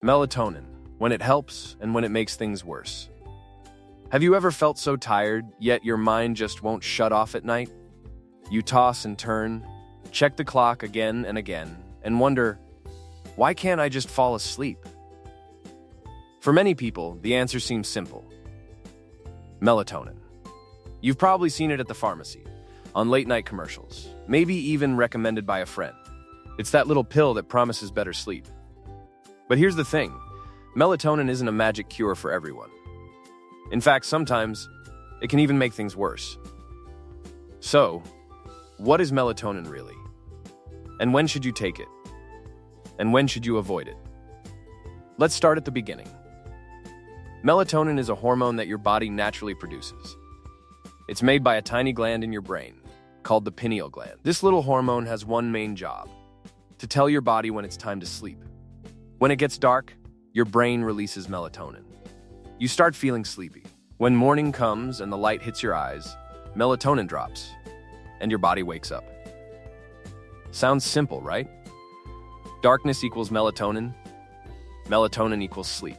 Melatonin, when it helps and when it makes things worse. Have you ever felt so tired, yet your mind just won't shut off at night? You toss and turn, check the clock again and again, and wonder, why can't I just fall asleep? For many people, the answer seems simple. Melatonin. You've probably seen it at the pharmacy, on late-night commercials, maybe even recommended by a friend. It's that little pill that promises better sleep. But here's the thing, melatonin isn't a magic cure for everyone. In fact, sometimes it can even make things worse. So, what is melatonin really? And when should you take it? And when should you avoid it? Let's start at the beginning. Melatonin is a hormone that your body naturally produces. It's made by a tiny gland in your brain, called the pineal gland. This little hormone has one main job, to tell your body when it's time to sleep. When it gets dark, your brain releases melatonin. You start feeling sleepy. When morning comes and the light hits your eyes, melatonin drops, and your body wakes up. Sounds simple, right? Darkness equals melatonin. Melatonin equals sleep.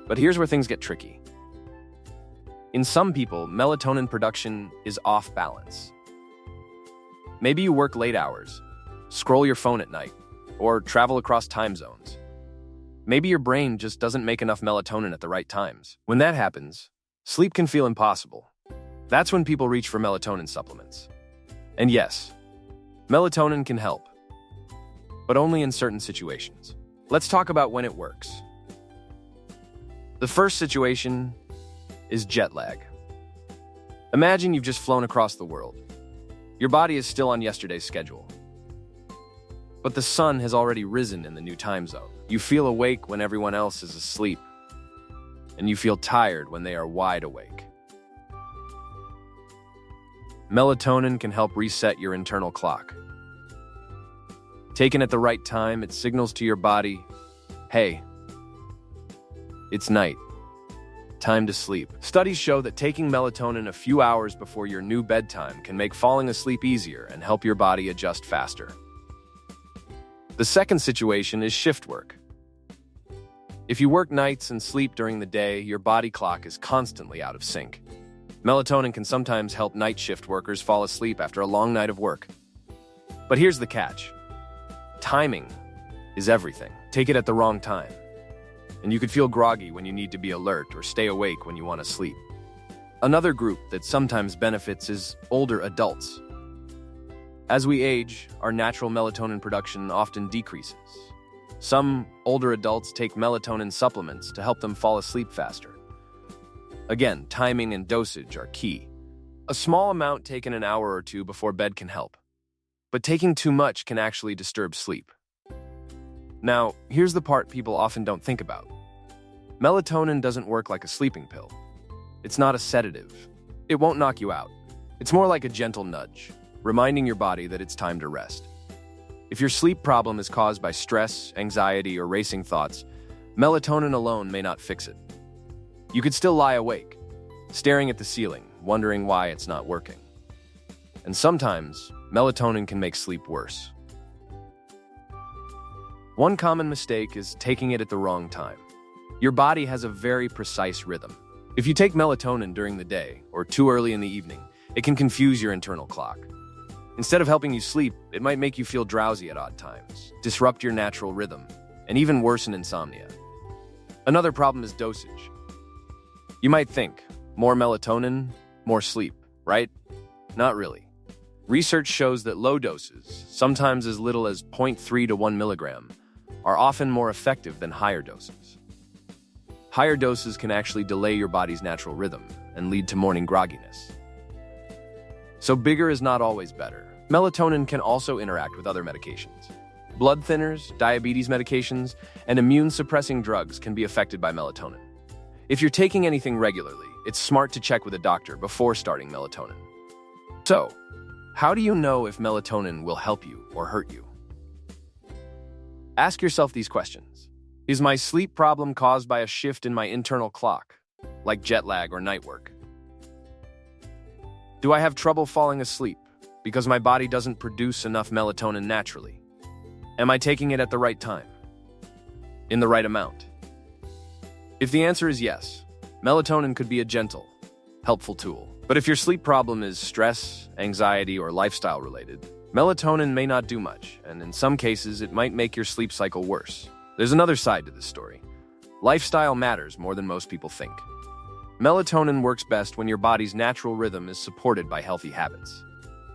But here's where things get tricky. In some people, melatonin production is off balance. Maybe you work late hours, scroll your phone at night, or travel across time zones. Maybe your brain just doesn't make enough melatonin at the right times. When that happens, sleep can feel impossible. That's when people reach for melatonin supplements. And yes, melatonin can help, but only in certain situations. Let's talk about when it works. The first situation is jet lag. Imagine you've just flown across the world. Your body is still on yesterday's schedule, but the sun has already risen in the new time zone. You feel awake when everyone else is asleep, and you feel tired when they are wide awake. Melatonin can help reset your internal clock. Taken at the right time, it signals to your body, hey, it's night. Time to sleep. Studies show that taking melatonin a few hours before your new bedtime can make falling asleep easier and help your body adjust faster. The second situation is shift work. If you work nights and sleep during the day, your body clock is constantly out of sync. Melatonin can sometimes help night shift workers fall asleep after a long night of work. But here's the catch. Timing is everything. Take it at the wrong time, and you could feel groggy when you need to be alert or stay awake when you want to sleep. Another group that sometimes benefits is older adults. As we age, our natural melatonin production often decreases. Some older adults take melatonin supplements to help them fall asleep faster. Again, timing and dosage are key. A small amount taken an hour or two before bed can help, but taking too much can actually disturb sleep. Now, here's the part people often don't think about. Melatonin doesn't work like a sleeping pill. It's not a sedative. It won't knock you out. It's more like a gentle nudge, reminding your body that it's time to rest. If your sleep problem is caused by stress, anxiety, or racing thoughts, melatonin alone may not fix it. You could still lie awake, staring at the ceiling, wondering why it's not working. And sometimes, melatonin can make sleep worse. One common mistake is taking it at the wrong time. Your body has a very precise rhythm. If you take melatonin during the day or too early in the evening, it can confuse your internal clock. Instead of helping you sleep, it might make you feel drowsy at odd times, disrupt your natural rhythm, and even worsen insomnia. Another problem is dosage. You might think, more melatonin, more sleep, right? Not really. Research shows that low doses, sometimes as little as 0.3 to 1 milligram, are often more effective than higher doses. Higher doses can actually delay your body's natural rhythm and lead to morning grogginess. So bigger is not always better. Melatonin can also interact with other medications. Blood thinners, diabetes medications, and immune-suppressing drugs can be affected by melatonin. If you're taking anything regularly, it's smart to check with a doctor before starting melatonin. So, how do you know if melatonin will help you or hurt you? Ask yourself these questions. Is my sleep problem caused by a shift in my internal clock, like jet lag or night work? Do I have trouble falling asleep because my body doesn't produce enough melatonin naturally? Am I taking it at the right time? in the right amount? If the answer is yes, melatonin could be a gentle, helpful tool. But if your sleep problem is stress, anxiety, or lifestyle related, melatonin may not do much, and in some cases, it might make your sleep cycle worse. There's another side to this story. Lifestyle matters more than most people think. Melatonin works best when your body's natural rhythm is supported by healthy habits.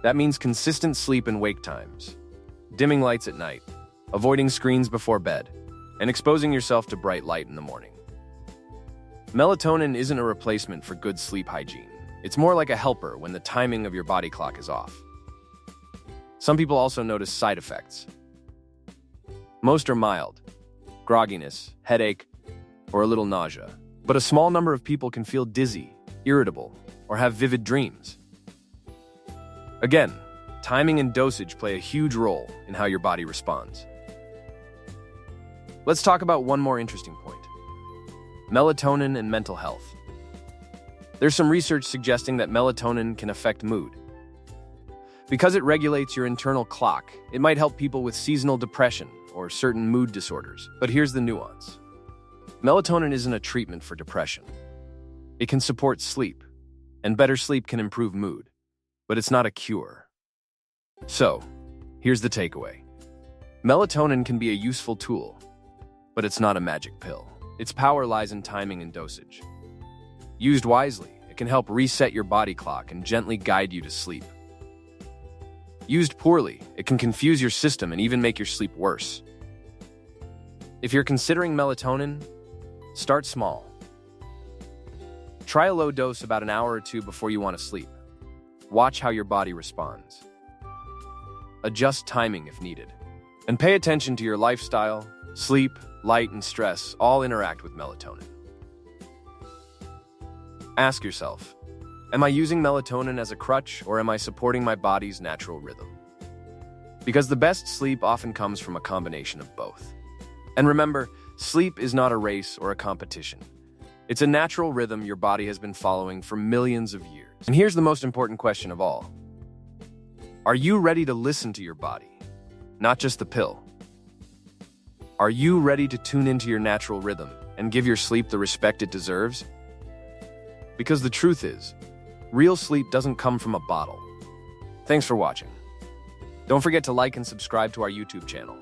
That means consistent sleep and wake times, dimming lights at night, avoiding screens before bed, and exposing yourself to bright light in the morning. Melatonin isn't a replacement for good sleep hygiene. It's more like a helper when the timing of your body clock is off. Some people also notice side effects. Most are mild: grogginess, headache, or a little nausea. But a small number of people can feel dizzy, irritable, or have vivid dreams. Again, timing and dosage play a huge role in how your body responds. Let's talk about one more interesting point: melatonin and mental health. There's some research suggesting that melatonin can affect mood. Because it regulates your internal clock, it might help people with seasonal depression or certain mood disorders. But here's the nuance. Melatonin isn't a treatment for depression. It can support sleep, and better sleep can improve mood, but it's not a cure. So, here's the takeaway. Melatonin can be a useful tool, but it's not a magic pill. Its power lies in timing and dosage. Used wisely, it can help reset your body clock and gently guide you to sleep. Used poorly, it can confuse your system and even make your sleep worse. If you're considering melatonin, start small. Try a low dose about an hour or two before you want to sleep. Watch how your body responds. Adjust timing if needed. And pay attention to your lifestyle. Sleep, light, and stress all interact with melatonin. Ask yourself, am I using melatonin as a crutch, or am I supporting my body's natural rhythm? Because the best sleep often comes from a combination of both. And remember, sleep is not a race or a competition. It's a natural rhythm your body has been following for millions of years. And here's the most important question of all. Are you ready to listen to your body? Not just the pill. Are you ready to tune into your natural rhythm and give your sleep the respect it deserves? Because the truth is, real sleep doesn't come from a bottle. Thanks for watching. Don't forget to like and subscribe to our YouTube channel.